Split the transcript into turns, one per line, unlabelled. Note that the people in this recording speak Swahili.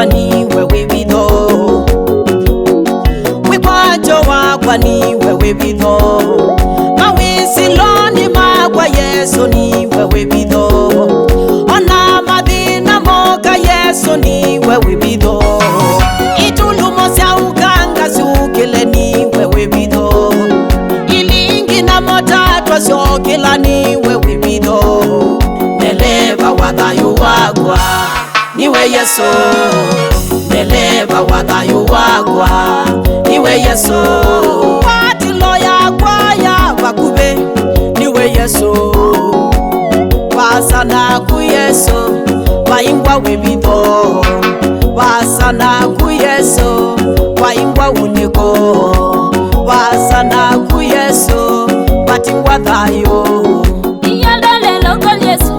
wakwa niwe wibitho, wikwajo wakwa niwe wibitho, mawisiloni makwa Yesu niwe wibitho, ona mathina moka Yesu niwe wibitho, itulumo cia ukanga ciukile niwe wibitho, ilingi na motatwa ciokila niwe wibitho, neleva wa thayu wakwa niwe Yesu, neleva wa thayu wakwa niwe Yesu, watilo yakwa ya bakube niwe Yesu, wasana ku Yesu waingwa wibitho, wasana ku Yesu waingwa uniko, wasana ku Yesu batingwa thayu
iyalele lokal Yesu